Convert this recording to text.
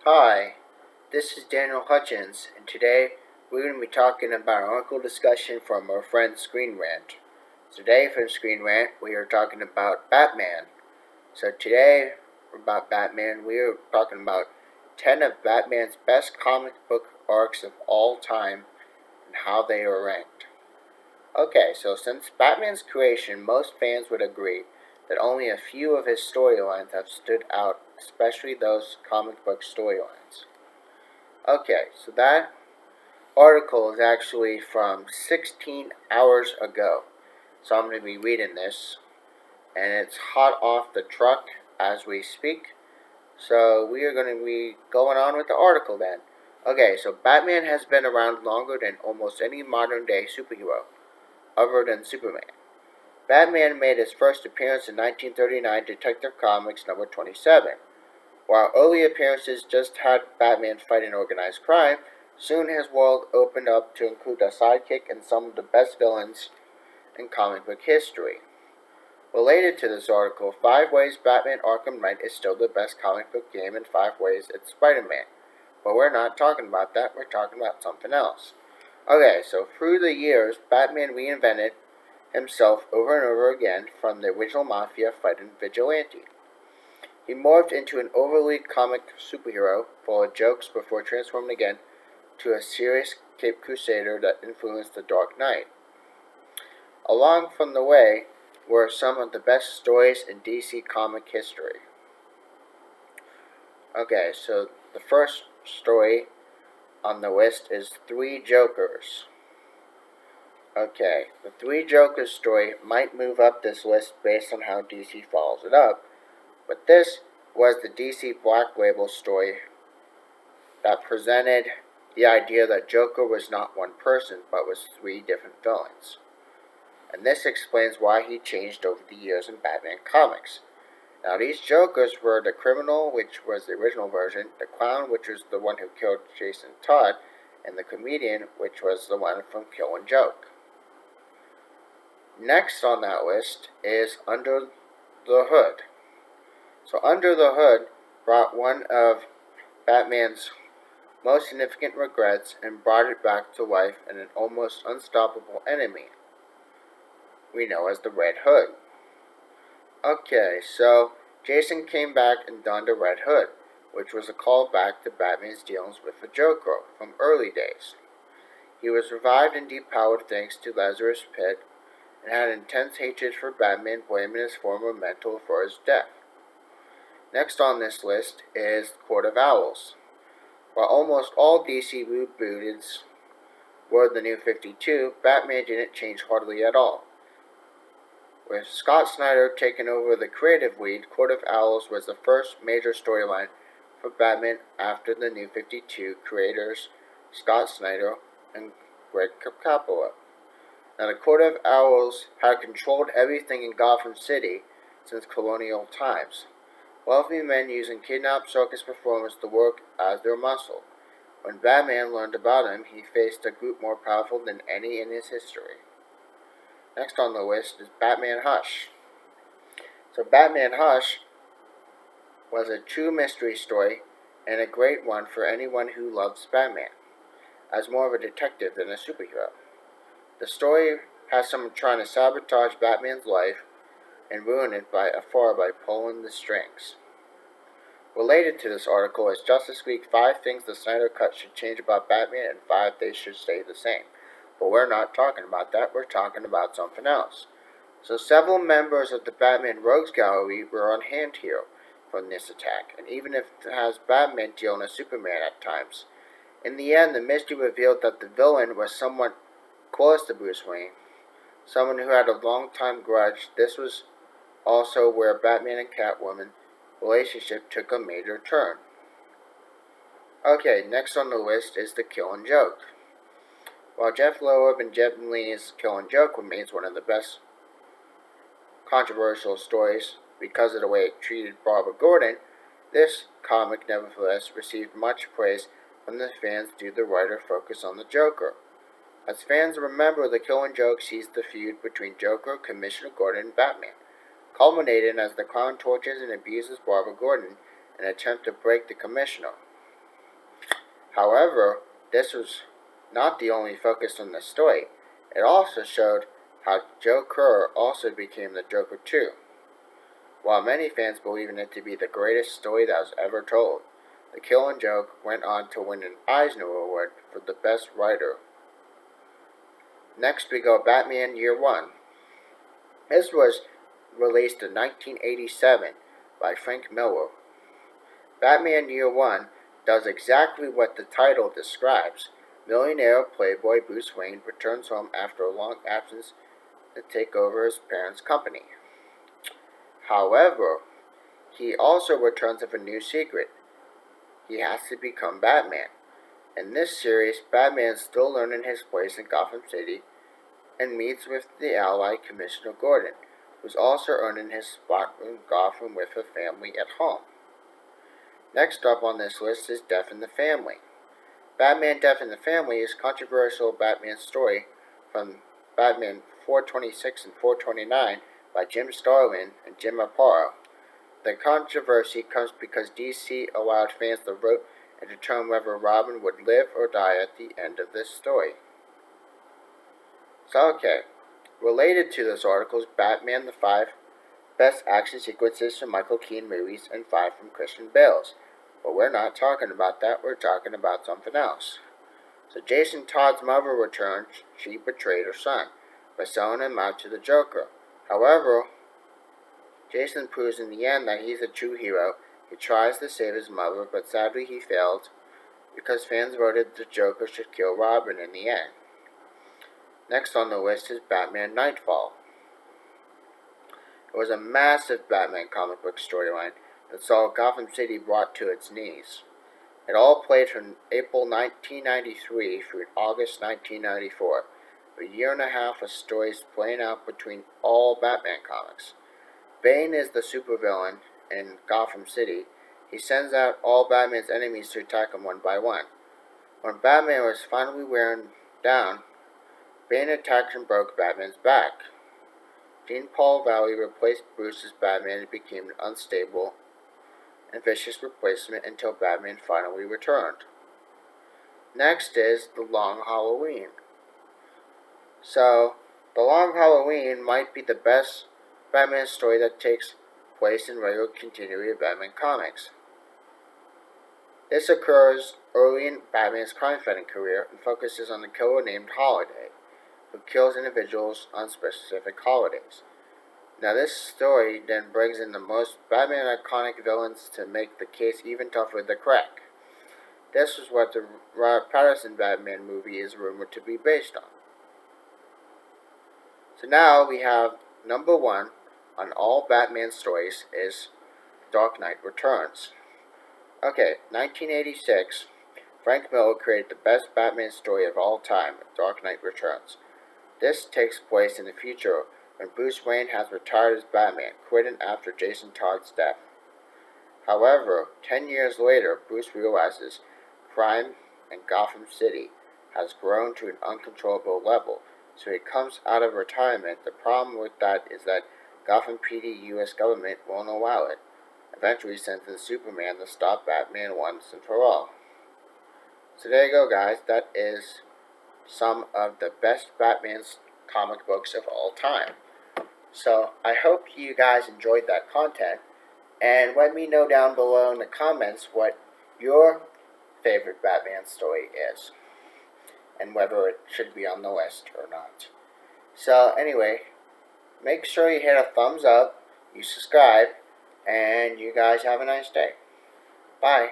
Hi, this is Daniel Hutchins, and today we're going to be talking about an article discussion from our friend Screen Rant. Today, from Screen Rant, we are talking about Batman. So, today, about Batman, we are talking about 10 of Batman's best comic book arcs of all time and how they are ranked. Okay, so since Batman's creation, most fans would agree that only a few of his storylines have stood out, especially those comic book storylines. Okay, so that article is actually from 16 hours ago. So I'm going to be reading this, and it's hot off the truck as we speak. So we are going to be going on with the article then. Okay, so Batman has been around longer than almost any modern day superhero, other than Superman. Batman made his first appearance in 1939 Detective Comics number 27. While early appearances just had Batman fighting organized crime, soon his world opened up to include a sidekick and some of the best villains in comic book history. Related to this article, 5 Ways Batman Arkham Knight is still the best comic book game, and 5 Ways it's Spider-Man. But we're not talking about that, we're talking about something else. Okay, so through the years, Batman reinvented himself over and over again from the original Mafia fighting vigilante. He morphed into an overly comic superhero full of jokes before transforming again to a serious Cape Crusader that influenced the Dark Knight. Along from the way were some of the best stories in DC comic history. Okay, so the first story on the list is Three Jokers. Okay, the Three Jokers story might move up this list based on how DC follows it up, but this was the DC Black Label story that presented the idea that Joker was not one person, but was 3 different villains. And this explains why he changed over the years in Batman comics. Now, these Jokers were the criminal, which was the original version, the clown, which was the one who killed Jason Todd, and the comedian, which was the one from Killing Joke. Next on that list is Under the Hood. So, Under the Hood brought one of Batman's most significant regrets and brought it back to life in an almost unstoppable enemy we know as the Red Hood. Okay, so Jason came back and donned a red hood, which was a callback to Batman's dealings with the Joker from early days. He was revived and depowered thanks to Lazarus Pit and had intense hatred for Batman, blaming his former mentor for his death. Next on this list is Court of Owls. While almost all DC reboots were the New 52, Batman didn't change hardly at all. With Scott Snyder taking over the creative lead, Court of Owls was the first major storyline for Batman after the New 52 creators Scott Snyder and Greg Capullo. Now, the Court of Owls had controlled everything in Gotham City since colonial times. Wealthy men using kidnapped circus performers to work as their muscle. When Batman learned about him, he faced a group more powerful than any in his history. Next on the list is Batman Hush. So Batman Hush was a true mystery story and a great one for anyone who loves Batman, as more of a detective than a superhero. The story has someone trying to sabotage Batman's life and ruin it by pulling the strings. Related to this article is Justice League 5 things the Snyder Cut should change about Batman and 5 they should stay the same. But we're not talking about that, we're talking about something else. So several members of the Batman Rogues Gallery were on hand here from this attack, and even if it has Batman dealing as Superman at times. In the end, the mystery revealed that the villain was someone close to Bruce Wayne, someone who had a long-time grudge. This was also where Batman and Catwoman relationship took a major turn. Okay, next on the list is The Killing Joke. While Jeff Loeb and Jim Lee's Killing Joke remains one of the best controversial stories because of the way it treated Barbara Gordon, this comic nevertheless received much praise from the fans due to the writer focus on the Joker. As fans remember, The Killing Joke sees the feud between Joker, Commissioner Gordon, and Batman, culminating as the clown tortures and abuses Barbara Gordon in an attempt to break the Commissioner. However, this was not the only focus on the story. It also showed how Joe Kerr also became the Joker too. While many fans believe in it to be the greatest story that was ever told, The Killing Joke went on to win an Eisner Award for the Best Writer. Next we go Batman Year One. This was released in 1987 by Frank Miller. Batman Year One does exactly what the title describes. Millionaire playboy Bruce Wayne returns home after a long absence to take over his parents' company. However, he also returns with a new secret. He has to become Batman. In this series, Batman is still learning his place in Gotham City and meets with the ally Commissioner Gordon, who's also earning his spot in Gotham with her family at home. Next up on this list is Death in the Family. Batman Death in the Family is a controversial Batman story from Batman 426 and 429 by Jim Starlin and Jim Aparo. The controversy comes because DC allowed fans to vote and determine whether Robin would live or die at the end of this story. So, related to this article is Batman the 5 Best Action Sequences from Michael Keaton movies and 5 from Christian Bale's. But we're not talking about that, we're talking about something else. So Jason Todd's mother returns. She betrayed her son by selling him out to the Joker. However, Jason proves in the end that he's a true hero. He tries to save his mother, but sadly he failed because fans voted the Joker should kill Robin in the end. Next on the list is Batman Nightfall. It was a massive Batman comic book storyline that saw Gotham City brought to its knees. It all played from April 1993 through August 1994, a year and a half of stories playing out between all Batman comics. Bane is the supervillain in Gotham City. He sends out all Batman's enemies to attack him one by one. When Batman was finally wearing down, Bane attacked and broke Batman's back. Jean-Paul Valley replaced Bruce as Batman and became an unstable and vicious replacement until Batman finally returned. Next is The Long Halloween. So, The Long Halloween might be the best Batman story that takes place in regular continuity of Batman comics. This occurs early in Batman's crime-fighting career and focuses on a killer named Holiday, who kills individuals on specific holidays. Now this story then brings in the most Batman iconic villains to make the case even tougher to crack. This is what the Robert Pattinson Batman movie is rumored to be based on. So now we have number 1 on all Batman stories is Dark Knight Returns. 1986, Frank Miller created the best Batman story of all time, Dark Knight Returns. This takes place in the future when Bruce Wayne has retired as Batman, quitting after Jason Todd's death. However, 10 years later, Bruce realizes crime in Gotham City has grown to an uncontrollable level, so he comes out of retirement. The problem with that is that Gotham PD US government won't allow it, eventually sending Superman to stop Batman once and for all. So there you go, guys. That is some of the best Batman comic books of all time. So I hope you guys enjoyed that content, and let me know down below in the comments what your favorite Batman story is, and whether it should be on the list or not. So anyway, make sure you hit a thumbs up, you subscribe, and you guys have a nice day. Bye.